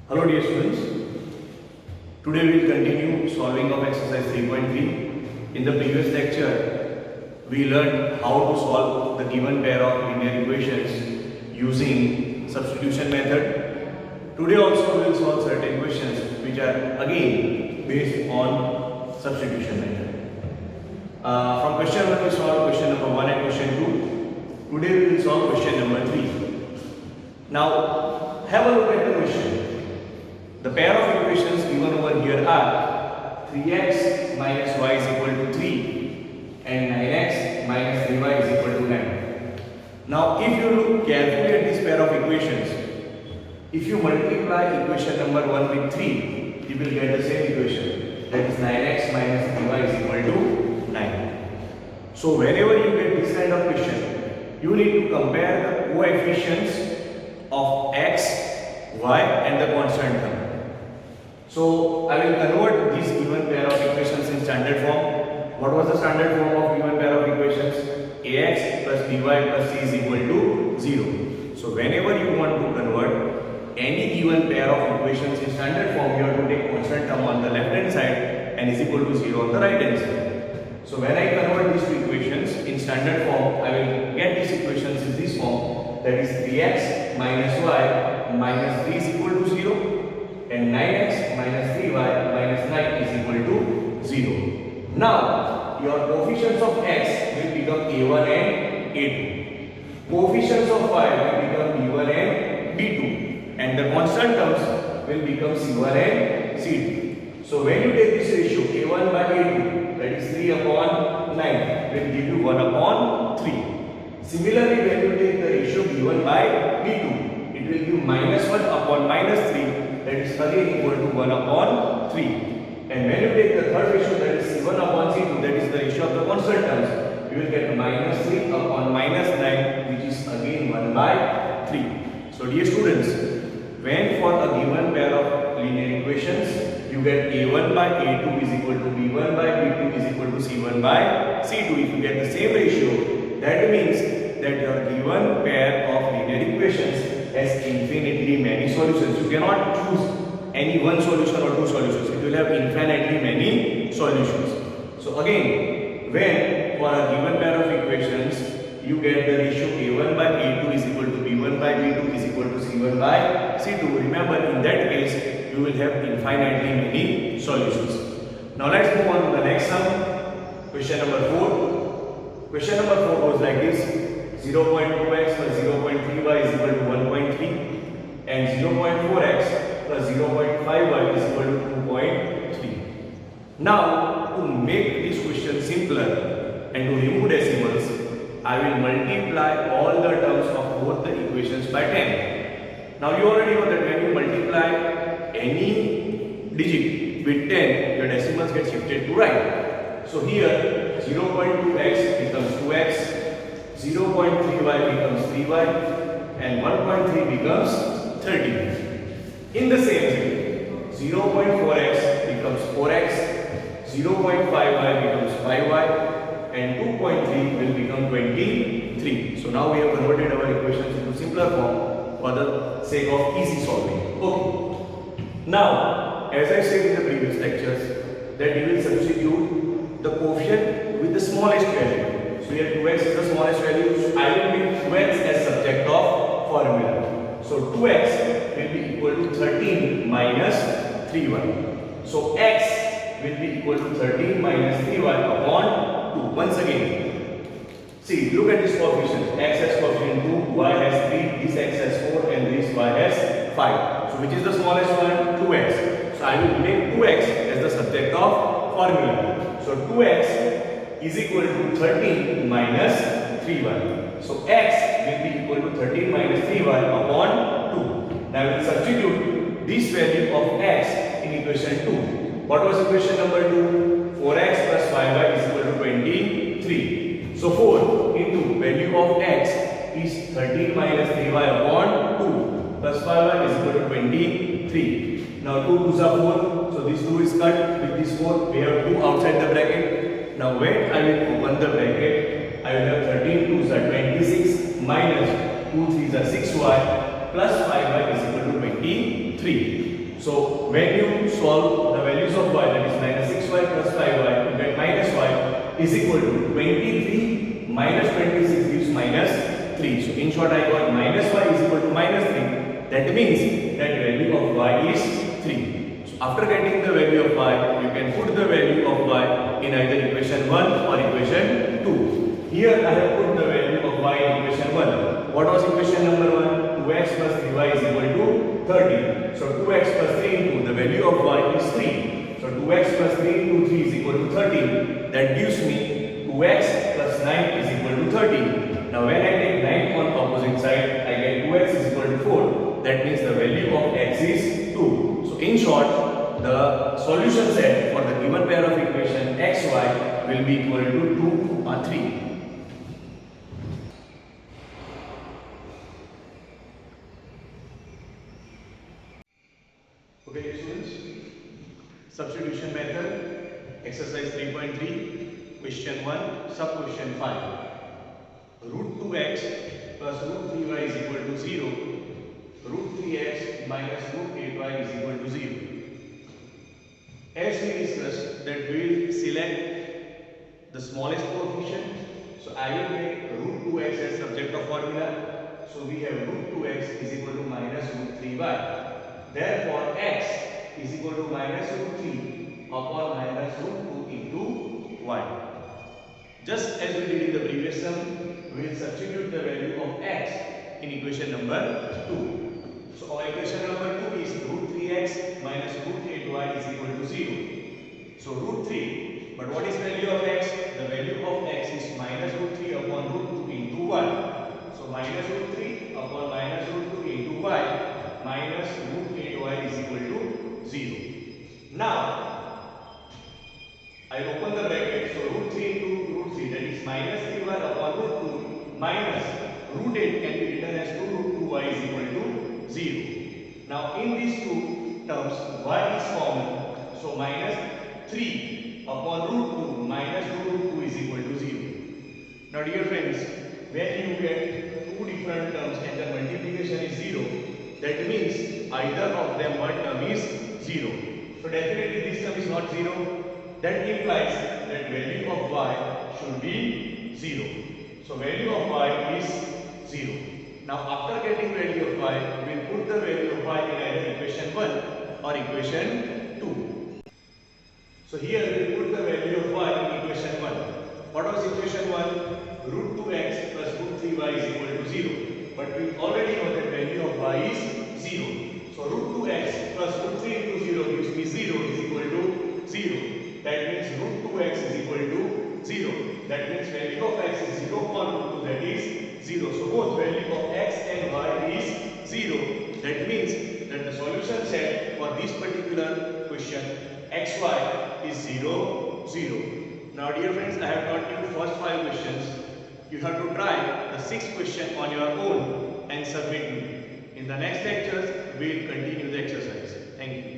Hello dear students, today we will continue solving of exercise 3.3. In the previous lecture, we learned how to solve the given pair of linear equations using substitution method. Today also we will solve certain questions which are again based on substitution method. From question 1 we solved question number 1 and question 2. Today we will solve question number 3. Now have a look at the question. The pair of equations given over here are 3x minus y is equal to 3 and 9x minus 3y is equal to 9. Now if you look carefully at this pair of equations, if you multiply equation number 1 with 3, you will get the same equation, that is 9x minus 3y is equal to 9. So whenever you get this kind of question, you need to compare the coefficients of x, y and the constant term. So I will convert this given pair of equations in standard form. What was the standard form of given pair of equations? Ax plus by plus c is equal to 0. So whenever you want to convert any given pair of equations in standard form, you have to take constant term on the left hand side and is equal to 0 on the right hand side. So when I convert these two equations in standard form, I will get these equations in this form, that is 3x minus y minus 3 is equal to 0. And 9x minus 3y minus 9 is equal to 0. Now, your coefficients of x will become a1 and a2. Coefficients of y will become b1 and b2. And the constant terms will become c1 and c2. So, when you take this ratio a1 by a2, that is 3 upon 9, will give you 1 upon 3. Similarly, when you take the ratio b1 by b2, it will give minus 1 upon minus 3. That is again equal to 1 upon 3. And when you take the third ratio, that is C1 upon C2, that is the ratio of the constant terms, you will get minus 3 upon minus 9, which is again 1 by 3. So dear students, when for a given pair of linear equations, you get a1 by a2 is equal to b1 by b2 is equal to c1 by c2. If you get the same ratio, that means that your given pair of linear equations has infinitely many solutions. You cannot choose any one solution or two solutions. It will have infinitely many solutions. So again, when for a given pair of equations, you get the ratio a1 by a2 is equal to b1 by b2 is equal to c1 by c2. Remember, in that case, you will have infinitely many solutions. Now let's move on to the next sum. Question number 4. Question number 4 goes like this. 0.2x plus 0.3y is equal to 1.3 and 0.4x plus 0.5y is equal to 2.3. Now, to make this question simpler and to remove decimals, I will multiply all the terms of both the equations by 10. Now, you already know that when you multiply any digit with 10, your decimals get shifted to right. So here, 0.2x becomes 2x, 0.3y becomes 3y and 1.3 becomes 13. In the same way, 0.4x becomes 4x, 0.5y becomes 5y and 2.3 will become 23. So now we have converted our equations into simpler form for the sake of easy solving. Okay. Now, as I said in the previous lectures, that you will substitute the coefficient with the smallest value. So here 2x is the smallest value, so I will make 2x as subject of formula. So 2x will be equal to 13 minus 3y. So x will be equal to 13 minus 3y upon 2. Once again, see, look at this coefficient. X has coefficient 2, y has 3, this x has 4 and this y has 5. So which is the smallest one? 2x. So I will make 2x as the subject of formula. So 2x is equal to 13 minus 3y. So x will be equal to 13 minus 3y upon 2. Now we will substitute this value of x in equation 2. What was equation number 2? 4x plus 5y is equal to 23. So 4 into value of x is 13 minus 3y upon 2 plus 5y is equal to 23. Now 2 2s are 4. So this 2 is cut with this 4. We have 2 outside the bracket. Now when I will open the bracket, I will have 13 2s are 26 minus 2 3s are 6y plus 5y is equal to 23. So when you solve the values of y, that is minus 6y plus 5y, you get minus y is equal to 23 minus 26 gives minus 3. So in short, I got minus y is equal to minus 3. That means that value of y is 3. So after getting the value of y, you can put the value of y in either equation 1 or equation 2. Here I have put the value of y in equation 1. What was equation number 1? 2x plus 3y is equal to 30. So 2x plus 3 into the value of y is 3. So 2x plus 3 into 3 is equal to 30. That gives me 2x plus 9 is equal to 30. Now when I take 9 on opposite side, I get 2x is equal to 4. That means the value of x is 2. So in short, the solution set for the given pair of equation xy will be equal to 2 or 3. Okay, students, substitution method, exercise 3.3, question 1, sub question 5. Root 2x plus root 3y is equal to 0. Root 3x minus root 8y is equal to 0. As we discussed that we will select the smallest coefficient. So I will make root 2x as subject of formula. So we have root 2x is equal to minus root 3y. Therefore, x is equal to minus root 3 upon minus root 2 into y. Just as we did in the previous sum, we will substitute the value of x in equation number 2. So our equation number 2 is root 3x minus root 8y is equal to 0. So root 3, but what is value of x? The value of x is minus root 3 upon root 2 into y. So minus root 3 upon minus root 2 into y minus root 8y is equal to 0. Now, I open the bracket, so root 3 into root 3, that is minus 3y upon root 2 minus root 8 can be written as 2 root 2y is equal to 0. Now, in these two terms, y is common, so minus 3 upon root 2 minus 2 root 2 is equal to 0. Now, dear friends, when you get two different terms and the multiplication is 0, that means either of them one term is 0. So definitely this term is not 0. That implies that value of y should be 0. So value of y is 0. Now after getting value of y, we will put the value of y in either equation 1 or equation 2. So here we will put the value of y in equation 1. What was equation 1? Root 2x plus root 3y is equal to 0. But we already know that value of y is 0. So root 2x plus root 3 into 0 gives me 0 is equal to 0. That means root 2x is equal to 0. That means value of x is 0 upon root 2, that is 0. So both value of x and y is 0. That means that the solution set for this particular question xy is 0, 0. Now dear friends, I have taught you first 5 questions. You have to try the 6th question on your own and submit me. In the next lectures, we will continue the exercise. Thank you.